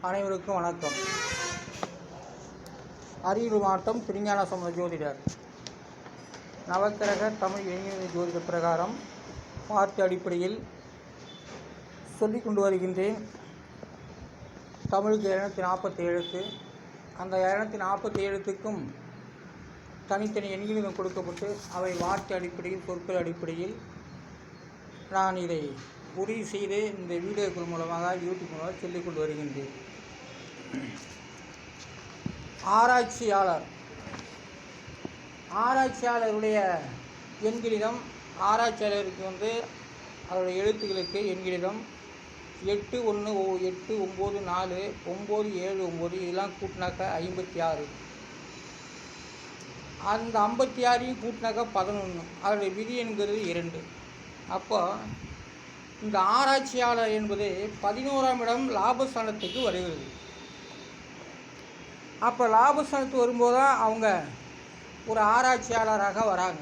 அனைவருக்கும் வணக்கம். அரியலூர் மாவட்டம் திருஞான சம்பந்த ஜோதிடர். நவக்கிரக தமிழ் எண்ணியல் ஜோதிட பிரகாரம் பார்த்து அடிப்படையில் சொல்லிக் கொண்டு வருகின்றேன். தமிழுக்கு 240 எழுத்து. அந்த 240 எழுத்துக்கும் தனித்தனி எண்களிலும் கொடுக்கப்பட்டு அவை வார்த்தை அடிப்படையில் சொற்கள் அடிப்படையில் நான் இதை உறுதி செய்து இந்த வீடியோக்கள் மூலமாக யூடியூப் மூலமாக சொல்லிக் கொண்டு வருகின்றேன். ஆராய்ச்சியாளருடைய எண்களிடம் ஆராய்ச்சியாளருக்கு அவருடைய எழுத்துக்களுக்கு எண்களிடம் 8 1 8 9 4 9 7 9 இதெல்லாம் கூட்டினாக்கா 56. அந்த 56ஐயும் கூட்டினாக்கா 11. அவருடைய விதி என்கிறது 2. அப்போ இந்த ஆராய்ச்சியாளர் என்பது 11ஆம் இடம் லாபஸ்தானத்துக்கு வருகிறது. அப்போ லாபஸ்தானத்துக்கு வரும்போது தான் அவங்க ஒரு ஆராய்ச்சியாளராக வராங்க.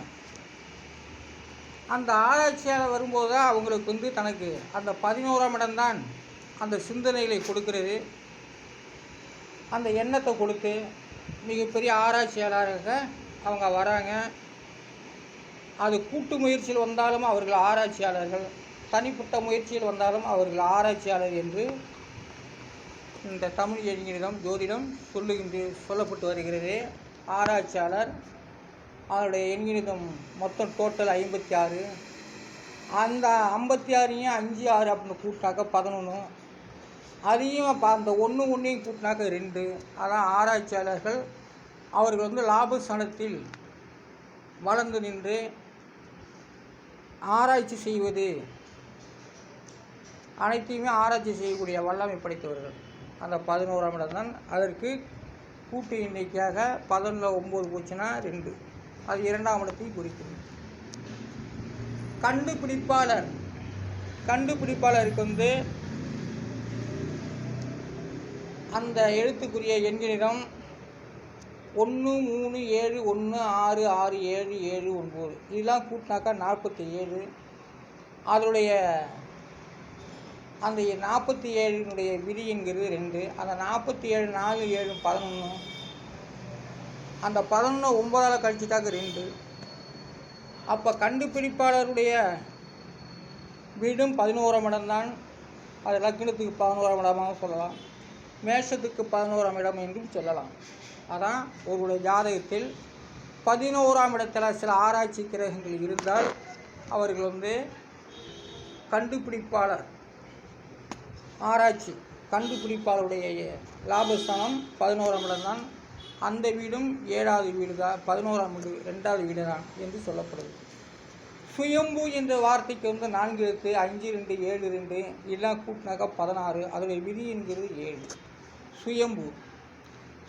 அந்த ஆராய்ச்சியாளர் வரும்போது தான் அவங்களுக்கு தனக்கு அந்த 11ஆம் இடம்தான் அந்த சிந்தனைகளை கொடுக்கிறது, அந்த எண்ணத்தை கொடுத்து மிகப்பெரிய ஆராய்ச்சியாளராக அவங்க வராங்க. அது கூட்டு முயற்சியில் வந்தாலும் அவர்கள் ஆராய்ச்சியாளர்கள், தனிப்பட்ட முயற்சியில் வந்தாலும் அவர்கள் ஆராய்ச்சியாளர் என்று இந்த தமிழ் எண்களிடம் ஜோதிடம் சொல்லப்பட்டு வருகிறது. ஆராய்ச்சியாளர் அவருடைய எண்களிடம் மொத்தம் டோட்டல் 56. அந்த 56ஐயும் 5 6 அப்படின்னு கூட்டினாக்கா 11. அதையும் அந்த 1 1ஐயும் கூட்டினாக்கா 2. அதான் ஆராய்ச்சியாளர்கள் அவர்கள் லாபஸ்தானத்தில் வளர்ந்து நின்று ஆராய்ச்சி செய்வது, அனைத்தையுமே ஆராய்ச்சி செய்யக்கூடிய வல்லமை படைத்தவர்கள். அந்த 11ஆம் இடம்தான் அதற்கு கூட்டு எண்ணிக்கையாக 11ல் 9 போச்சுன்னா 2. அது 2ஆம் இடத்தை குறிக்கிறது. கண்டுபிடிப்பாளருக்கு அந்த எழுத்துக்குரிய எண்களிடம் 1 3 7 1 6 6 7 7 9 இதெல்லாம் கூட்டினாக்கா 47. அதனுடைய அந்த 47னுடைய விதி என்கிறது 2. அந்த 47 4 7 11. அந்த 11 9ஆல் கழிச்சிட்டாக்க 2. அப்போ கண்டுபிடிப்பாளருடைய வீடும் 11ஆம் இடம்தான். அது லக்னத்துக்கு 11ஆம் இடமாக சொல்லலாம், மேஷத்துக்கு 11ஆம் இடம் என்றும் சொல்லலாம். அதான் ஒருவருடைய ஜாதகத்தில் 11ஆம் இடத்துல சில ஆராய்ச்சி கிரகங்கள் இருந்தால் அவர்கள் கண்டுபிடிப்பாளர், கண்டுபிடிப்பாளருடைய லாபஸ்தானம் 11ஆம் இடம்தான். அந்த வீடும் 7வது வீடு தான், 11ஆம் வீடு 2வது வீடு தான் என்று சொல்லப்படுது. சுயம்பு என்ற வார்த்தைக்கு 4 எழுத்து, 5 2 7 2 இதெல்லாம் கூட்டினாக்கா 16. அதனுடைய விதி என்கிறது 7.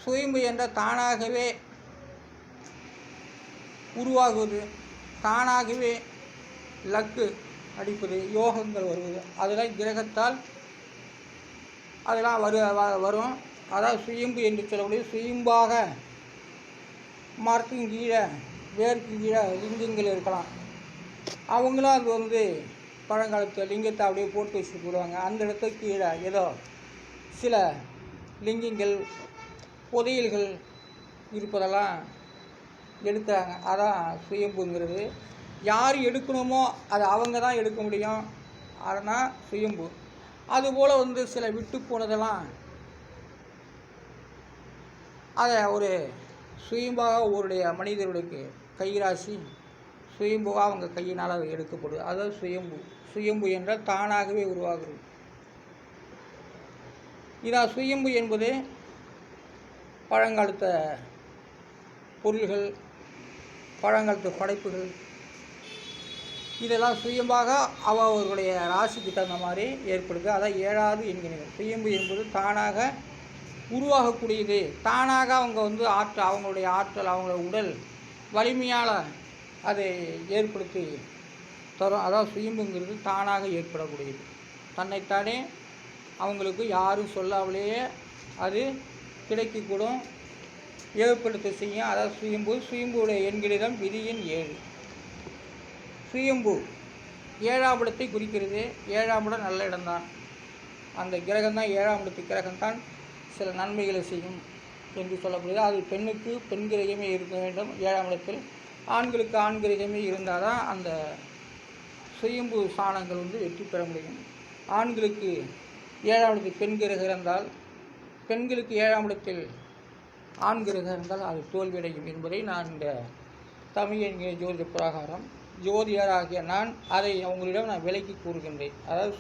சுயம்பு என்ற தானாகவே உருவாகுவது, தானாகவே லக்கு அடிப்பது, யோகங்கள் வருவது, அதெல்லாம் கிரகத்தால் அதெல்லாம் வரும். அதாவது சுயம்பு என்று சொல்லக்கூடிய சுயம்பாக மரத்தின் கீழே வேருக்கு கீழே லிங்கங்கள் இருக்கலாம். அவங்களும் அது பழங்காலத்து லிங்கத்தை அப்படியே போட்டு வச்சுட்டு போடுவாங்க. அந்த இடத்துக்கு கீழே ஏதோ சில லிங்கங்கள் புதையல்கள் இருப்பதெல்லாம் எடுக்கிறாங்க. அதான் சுயம்புங்கிறது. யார் எடுக்கணுமோ அது அவங்க தான் எடுக்க முடியும். அதனால் சுயம்பு. அதுபோல் சில விட்டு போனதெல்லாம் அதை ஒரு சுயம்பாக ஒருடைய மனிதர்களுக்கு கைராசி சுயம்புவாக அவங்க கையினால் அது எடுக்கப்படுது. அதாவது சுயம்பு என்றால் தானாகவே உருவாகுது. இதான் சுயம்பு என்பது பழங்காலத்த பொருள்கள், பழங்காலத்து படைப்புகள் இதெல்லாம் சுயம்பாக அவர்களுடைய ராசிக்கு தகுந்த மாதிரி ஏற்படுது. அதான் 7வது என்கிறீர்கள். சுயம்பு என்பது தானாக உருவாகக்கூடியது. தானாக அவங்க அவங்களுடைய ஆற்றல், அவங்களோட உடல் வலிமையால் அதை ஏற்படுத்தி தரும். அதான் சுயம்புங்கிறது தானாக ஏற்படக்கூடியது. தன்னைத்தானே அவங்களுக்கு யாரும் சொல்லாமலேயே அது கிடைக்கக்கூடும், ஏற்படுத்த செய்யும். அதாவது சுயம்புடைய எண்களிடம் விதியின் 7. சுயம்பு 7ஆம் இடத்தை குறிக்கிறது. 7ஆம் இடம் நல்ல இடம்தான். அந்த கிரகம்தான் 7ஆம் இடத்து கிரகம்தான் சில நன்மைகளை செய்யும் என்று சொல்லப்படுகிறது. அது பெண்ணுக்கு பெண் கிரகமே இருக்க வேண்டும் 7ஆம் இடத்தில், ஆண்களுக்கு ஆண் கிரகமே இருந்தால் தான் அந்த சுயம்பு சாணங்கள் வெற்றி பெற முடியும். ஆண்களுக்கு 7ஆம் இடத்தில் பெண் கிரகம் இருந்தால், பெண்களுக்கு 7ஆம் இடத்தில் ஆண் கிரகம் இருந்தால் அது தோல்வியடையும் என்பதை நான் இந்த தமிழ் என்கிற ஜோதிட பிரகாரம் ஜோதிடராகிய நான் அதை அவங்களிடம் நான் விலைக்கு கூறுகின்றேன். அதாவது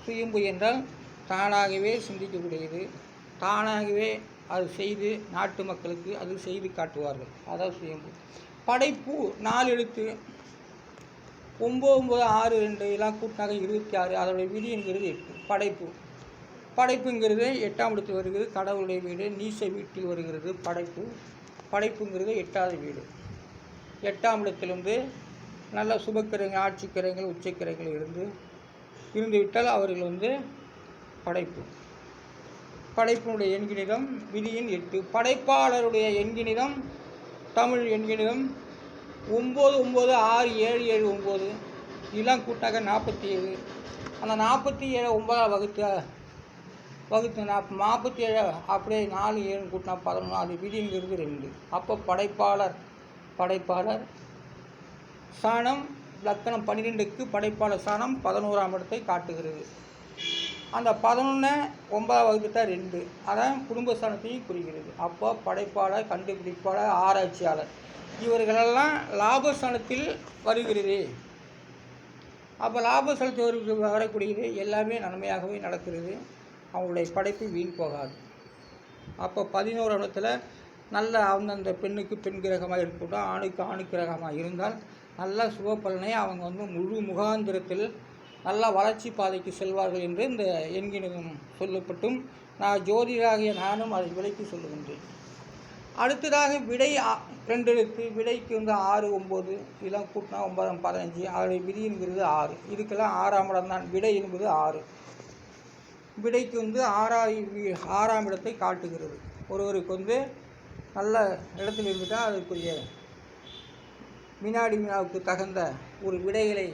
சுயம்பு என்றால் தானாகவே சிந்திக்கக்கூடியது, தானாகவே அது செய்து நாட்டு மக்களுக்கு அது செய்து காட்டுவார்கள். அதாவது சுயம்பு. படைப்பு 4 எழுத்து 996 எல்லாம் கூட்டினாக 26. அதோடைய விதி என்கிறது 8. படைப்புங்கிறது 8ஆம் இடத்தில் வருகிறது. கடவுளுடைய வீடு நீச வீட்டில் வருகிறது. படைப்புங்கிறது 8வது வீடு. 8ஆம் இடத்திலிருந்து நல்ல சுபக்கிரகங்கள், ஆட்சிக்கிரகங்கள், உச்சக்கிரகங்கள் இருந்துவிட்டால் அவர்கள் படைப்பினுடைய எண்கிணிதம் விதியின் 8. படைப்பாளருடைய எண்கிணிதம் தமிழ் எண்கிணிதம் 99677 இதெல்லாம் கூட்டாக 47. அந்த 47 9 வகுத்து 47 அப்படியே 4 7 கூட்டினா 11. அது விதிங்கிறது 2. அப்போ படைப்பாளர் சாணம் லக்கணம் 12க்கு படைப்பாளர் சாணம் 11ஆம் இடத்தை காட்டுகிறது. அந்த 11 9 வகுத்துட்டா 2, அதான் குடும்ப சாணத்தையும் குறிக்கிறது. அப்போ படைப்பாளர், கண்டுபிடிப்பாளர், ஆராய்ச்சியாளர் இவர்களெல்லாம் லாபஸ்தானத்தில் வருகிறது. அப்போ லாபஸ்தானத்தில் வரக்கூடியது எல்லாமே நன்மையாகவே நடக்கிறது. அவங்களுடைய படைப்பு வீண் போகாது. அப்போ 11ஆம் இடத்துல நல்ல அந்தந்த பெண்ணுக்கு பெண் கிரகமாக இருக்கட்டும், ஆணுக்கு ஆணு கிரகமாக இருந்தால் நல்ல சுப பலனை அவங்க முழு முகாந்திரத்தில் நல்ல வளர்ச்சி பாதைக்கு செல்வார்கள் என்று இந்த எண்கிணிதம் சொல்லப்பட்டும் நான் ஜோதிடராகிய நானும் அதை விலைக்கு சொல்லுகின்றேன். அடுத்ததாக விடை 2 எழுத்து. விடைக்கு 6 9 இதெல்லாம் கூட்டினா 9 15. அதோடைய விதி என்கிறது 6. இதுக்கெல்லாம் 6ஆம் இடம் தான். விடை என்பது 6. விடைக்கு 6ஆம் இடத்தை காட்டுகிறது. ஒருவருக்கு நல்ல இடத்தில் இருந்துட்டால் அதுக்குரிய வினாவுக்கு தகுந்த ஒரு விடைகளை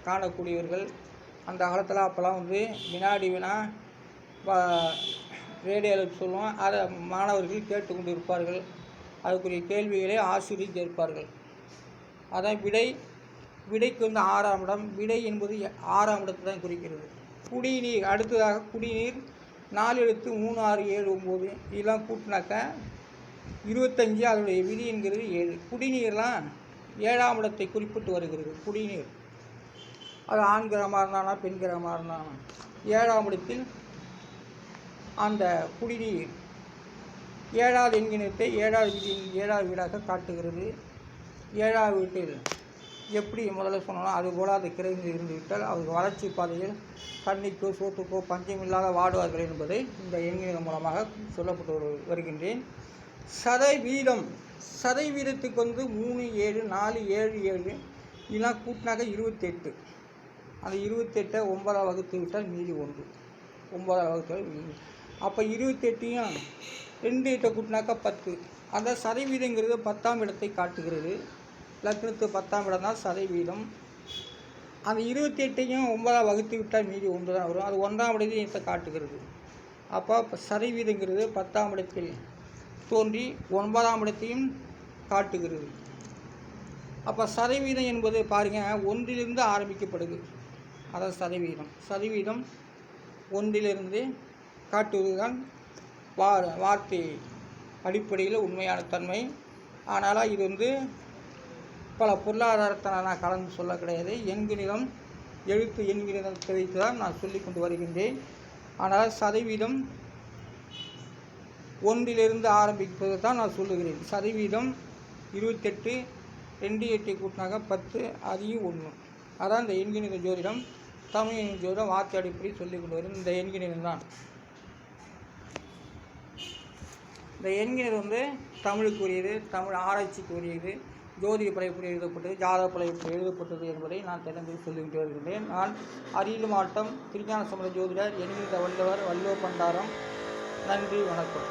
காணக்கூடியவர்கள். அந்த காலத்தில் அப்போல்லாம் வினாடி வினா ரேடியோவில் சொல்லுவோம், அதை மாணவர்கள் கேட்டுக்கொண்டு இருப்பார்கள். அதுக்குரிய கேள்விகளை ஆசிரியர் கேட்பார்கள். அதான் விடைக்கு 6ஆம் இடம். விடை என்பது 6ஆம் இடத்தை தான் குறிக்கிறது. குடிநீர். அடுத்ததாக குடிநீர் 4 எழுத்து 3 6 7 9 இதெல்லாம் கூட்டினாக்கா 25. அதனுடைய விதி என்கிறது 7. குடிநீர்லாம் 7ஆம் இடத்தை குறிப்பிட்டு வருகிறது. குடிநீர் அது ஆண் கிரகமாக இருந்தானா பெண் கிரகமாக இருந்தானா 7ஆம் இடத்தில் அந்த குடிநீர் 7வது எண்கிணத்தை 7வது வீடாக காட்டுகிறது. 7வது வீட்டில் எப்படி முதல்ல சொன்னோம் அதுபோல் அது கிரகங்கள் இருந்துவிட்டால் அவர்கள் வளர்ச்சி பாதையில் தண்ணிக்கோ சோத்துக்கோ பஞ்சமில்லாத வாடுவார்கள் என்பதை இந்த எண்கிணம் மூலமாக சொல்லப்பட்டு வருகின்றேன். சதவீதத்துக்கு 3 7 4 7 7 இதெல்லாம் கூட்டினாக்க 28. அந்த 28 9 வகுத்து விட்டால் மீதி 1. 9 வகுத்தால் மீதி. அப்போ 28யும் 2 8 கூட்டினாக்கா 10. அந்த சதவீதங்கிறது 10ஆம் இடத்தை காட்டுகிறது. லக்னத்து 10ஆம் இடம் தான் சதவீதம். அந்த 28யும் 9 வகுத்து விட்டால் மீதி 1 தான் வரும். அது 1ஆம் இடத்தை காட்டுகிறது. அப்போ சதவீதங்கிறது 10ஆம் இடத்தில் தோன்றி 9ஆம் இடத்தையும் காட்டுகிறது. அப்போ சதவீதம் என்பது பாருங்கள் 1லிருந்து ஆரம்பிக்கப்படுது. அதான் சதவீதம் 1லிருந்து காட்டுவது தான் வார்த்தை அடிப்படையில் உண்மையான தன்மை. ஆனால் இது பல பொருளாதாரத்தை நான் கலந்து சொல்ல கிடையாது. எண்கிணிதம் எழுத்து எண்கிணிதத்தை வைத்து தான் நான் சொல்லி கொண்டு வருகின்றேன். ஆனால் சதவீதம் 1லிருந்து ஆரம்பிப்பது தான் நான் சொல்லுகிறேன். சதவீதம் 28 2 8 கூட்டினாக்க 10 அதையும் 1. அதான் இந்த எண்கிணித ஜோதிடம் தமிழ் எண்கிணி ஜோதிடம் வார்த்தை அடிப்படை சொல்லிக் கொண்டு வரும் இந்த எண்கிணிதம் தான். இந்த எண்கிணிதம் தமிழுக்குரியது, தமிழ் ஆராய்ச்சிக்கு உரியது, ஜோதிட படைப்பு எழுதப்பட்டது, ஜாதக படைப்பு எழுதப்பட்டது என்பதை நான் தெரிந்து சொல்லிக்கிட்டு வருகின்றேன். நான் அரியலூர் மாவட்டம் திருஞான சம்பந்த ஜோதிடர் எண்கிணித வல்லவர் வல்லோ பண்டாரம். நன்றி, வணக்கம்.